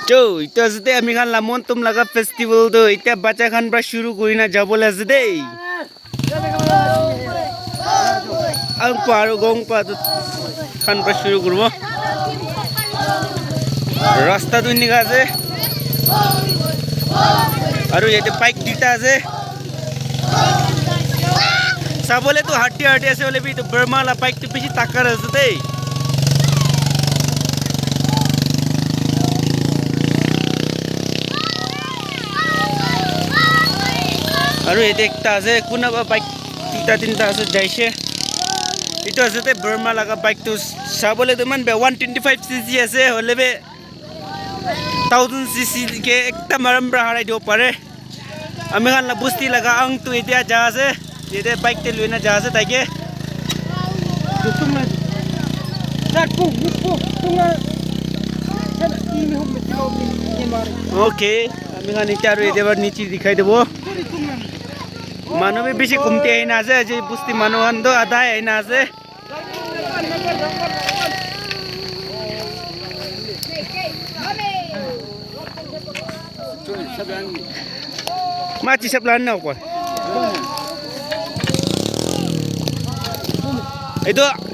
চৌ এতিয়া যদি আমি খান লামন তুম লাগা ফেষ্টিভেল তো এতিয়া বাচ্চা খান পৰা শুৰু কৰি না যাবলৈ আছে দেই আৰু পাৰো গং পা খান পৰা শুৰু কৰব ৰাস্তা তো নিগা আছে আৰু ইয়াতে বাইক দুটা আছে চাবলে তো হাটি হাটি আছে বলে তো বর্মালা বাইক তো বেশি টাকার আছে দেই আৰু এতে একটা আছে কোনবা বাইক দুটা তিনটা আছে যাইছে এটো আছে তে বর্মা লাগা বাইক তো চাবলে তো মান 125 সিসি আছে হলে বে 1000 সিসি কে একটা মারম হারাই দিব পারে আমি খান বুস্তি লাগা আং তো এতিয়া যা আছে এতে বাইক তে লইনা যা আছে তাইকে ওকে আমি খান এটা আৰু এবার নিচে দেখাই দেব মানুহ বেশি কমতে আই না আছে যে বুস্তি মানুহ আন তো আদায় আই না আছে মাছি সব লান না কর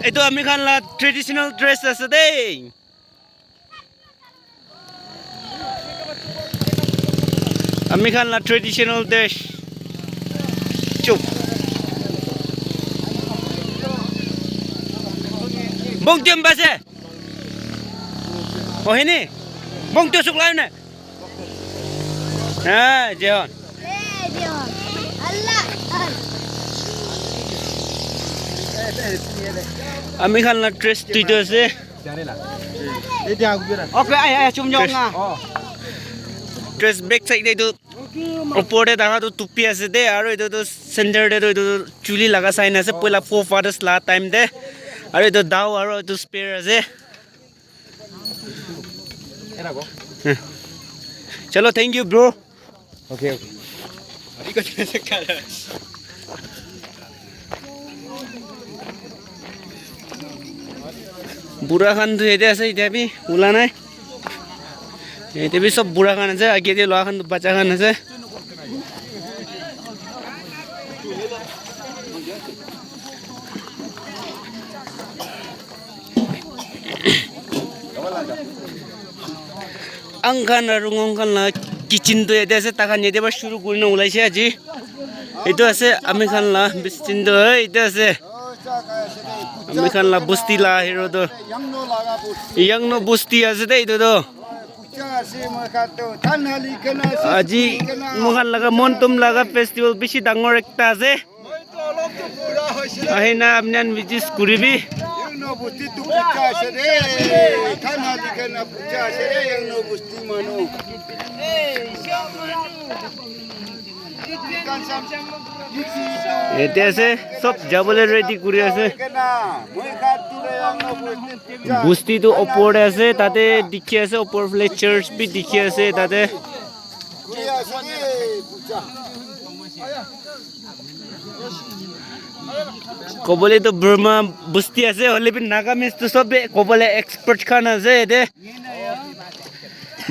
এটো আমি খান লা ট্রেডিশনাল ড্রেস আছে দেই আমি খান লা ট্রেডিশনাল ড্রেস চুপ bông tiêm ba xe có hết nè bông tiêu sục lại nè à John আমি খান না ড্রেস তুইতো আছে ওকে আয় চুম যাও না ড্রেস ব্যাক সাইড এই তো উপরে দেখা তো টুপি আছে দে আর এই তো সেন্টার দে তো চুলি লাগা সাইন আছে পয়লা ফোর ফাদার্স লা টাইম দে আর এই তো দাও আর এই তো স্পেয়ার আছে এরা গো চলো thank you bro okay okay अभी कुछ नहीं सकता बुरा खान तो ये ऐसे ही भी उला नहीं ये भी सब बुरा खान है आगे ये लोहा खान तो बचा खान है angkan arungongkan lah kitchen tu ada ase takan ye debar shuru kurina ulaise aji etu ase ami khan la bistin do etu ase ami khan la busti la hero do yang no busti ase dei do aji mukhan laga montum laga festival bishi dangor ekta ase ahina apnan visit kuribi no busti tu pucha ase re thana dikena pucha ase re yang no busti manu এতে আছে সব যাবলে ready করে আছে বুস্তি তো উপরে আছে তাতে দেখি আছে উপর ফ্লে চার্চ বি দেখি আছে তাতে কবলে তো বর্মা বুস্তি আছে হলে বি নাগামিজ তো সব কবলে এক্সপার্ট খান আছে এতে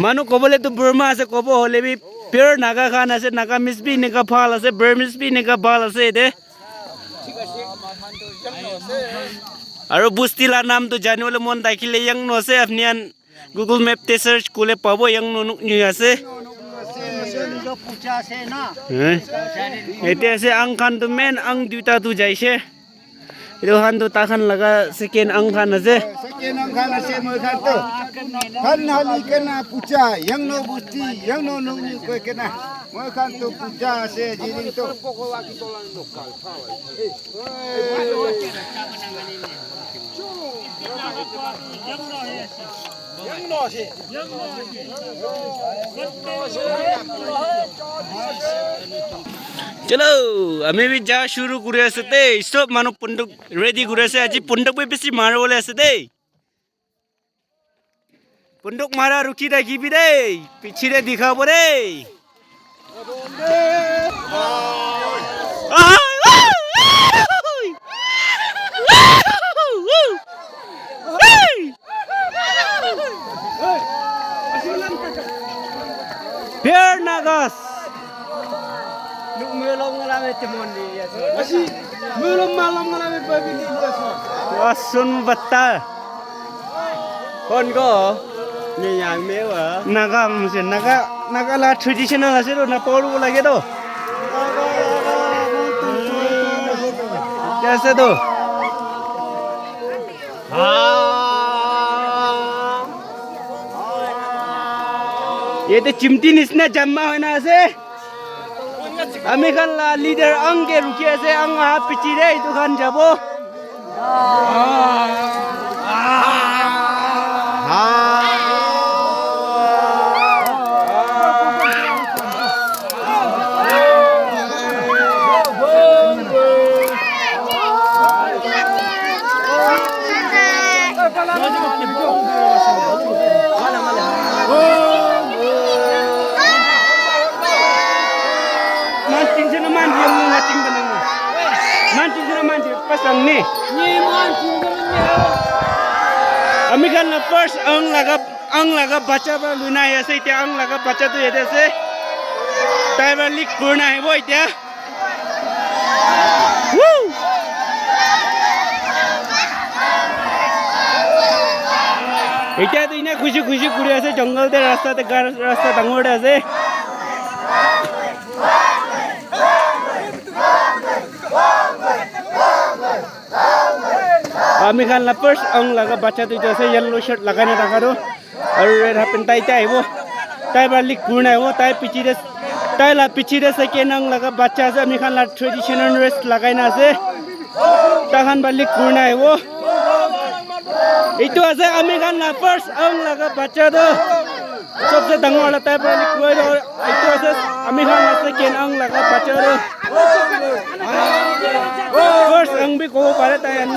মানুহ কবলে তো বর্মা আছে কব হলে B Pure naga khan ase nagamis bi nega phal ase burmese bi nega bal ase ede aro busti la naam to janibole mon dakhile yang no ase apnian google map te search kole pabo yang no ni ase ete ase ang khan to main ang duita tu jaise edo khan to ta khan laga second ang khan ase moi khan to khan hali kena pucha yang no busti yang no no ni ko kena moi khan to pucha ase jiring to चलो আমি B যা শুরু করে আছে তে সব মানুষ পুন্ডক ready করে আছে আজি পুন্ডক বি বেশি মার বলে আছে দে পুন্ডক মারা রুকি দেখিবি দে পিছিরে দেখাব রে Bear Nagas. Mulong ngalamit timon di ya. Masih belum malam ngalamin babi di Indonesia. Wasun batal. Kon ko ni yang mewa. Naga mungkin naga lah traditional aja tu, nak paulu lagi tu. Biasa tu. ये तो चिमटी निसना जम्मा होना से हमें खान ला leader अंग के रुकिए से अंग हाथ पिची रे तो खान जाबो mancing sana mancing mu mancing benang mu mancing sana mancing pasang ni kami kan la first ang laga baca ba luna ya se tia ang laga baca tu ya se tai ba lik purna hai boy tia woo এটা তো ইনা খুশি খুশি ঘুরে আছে জঙ্গল তে রাস্তা ডাঙর আছে আমি খান লা ফার্স্ট অং লাগা বাচ্চা তুই আছে येलो शर्ट लगाने रखा दो और रेड हाफ पेंट ताई वो ताई बाली कुर्ना वो ताई पिची दे सेकेंड अंग लगा बच्चा से আমি খান লা ट्रेडिशनल ड्रेस लगाइना আছে তাখান বালি কুর্না वो itu আছে আমি খান লা ফার্স্ট অং লাগা বাচ্চা দো सबसे ডাঙর वाला ताई बाली कुই दो itu আছে আমি খান লা सेकेंड अंग लगा बच्चा दो first ang bi ko pare tayan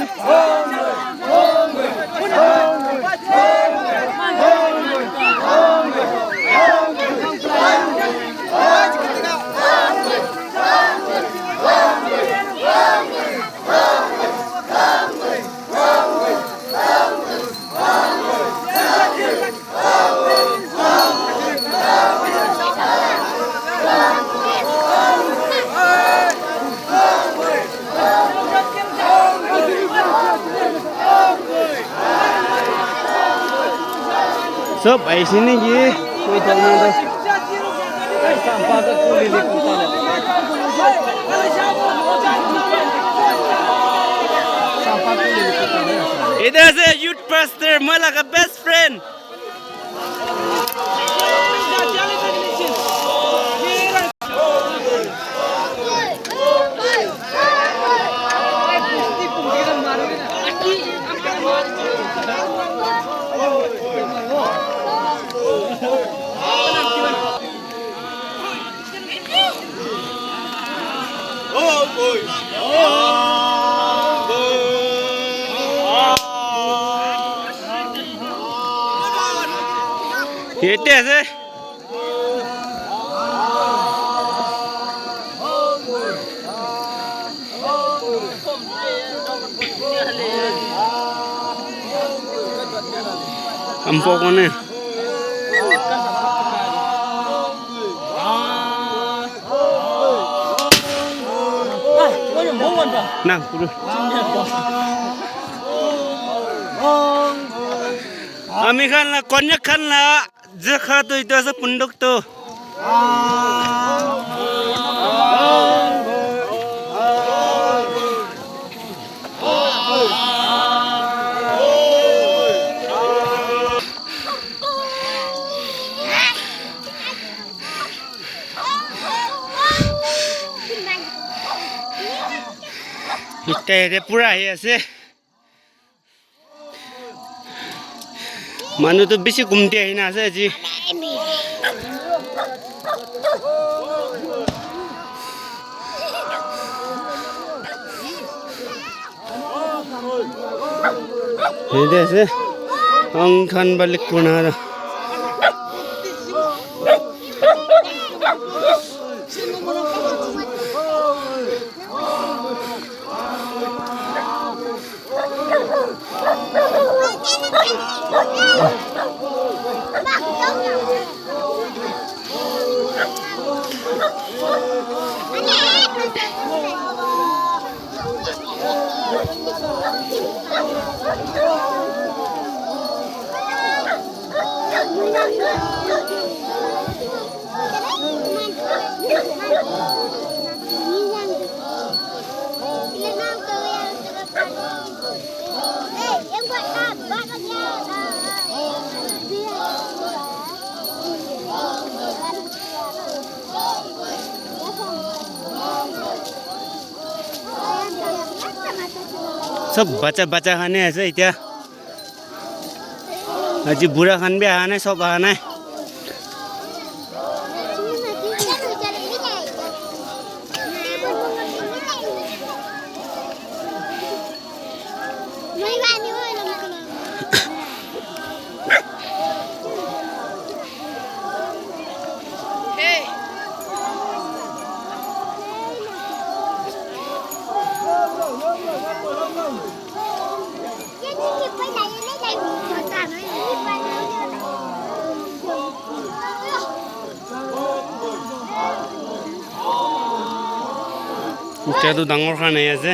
सब ऐसे नहीं जी कोई चलना तो Sampah ke kuli di kota. Sampah kuli di kota. इधर से youth pastor मला का best friend itu আছে Ampok mana? Nah, kudu. Ami kan la konyak kan la zakha tu itu asa punduk tu. Kita pura ya sih. Manu tu bisi kumti aja nasa ji. Ini sih, angkan balik punara. Bác सब बच्चा बच्चा खाने আছে এতিয়া আজি বুঢ়া খান B আহা নাই সব আহা নাই এতিয়াতো ডাঙৰ খান আহি আছে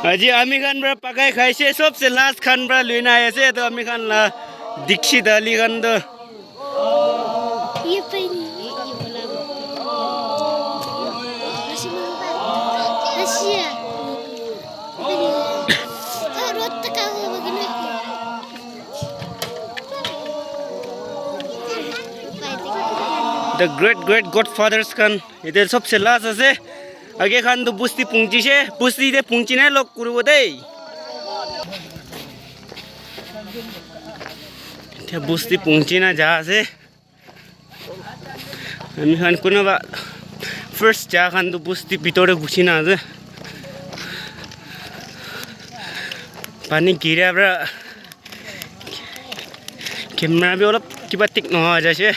আজি আমি খান পৰা পাকাই খাইছে সবচে লাস্ট খান পৰা লৈ না আছে তো আমি খান দীক্ষিত আলী খান তো ये पहनी ये वाला रशिया रोड तक आवे बगने the great godfathers খান এদের সবচেয়ে লাস্ট আছে আগে খান তো বুস্তি পুংচিছে বুস্তিতে পুংচি নাই লগ করব দেই এতিয়া বুস্তি পুংচি না যা আছে আমি খান কোনোবা ফার্স্ট যা খান তো বুস্তি ভিতরে ঘুষি না আছে পানী গিৰা পৰা কেমেৰা বি অলপ কিবা ঠিক নোহোৱা যাইছে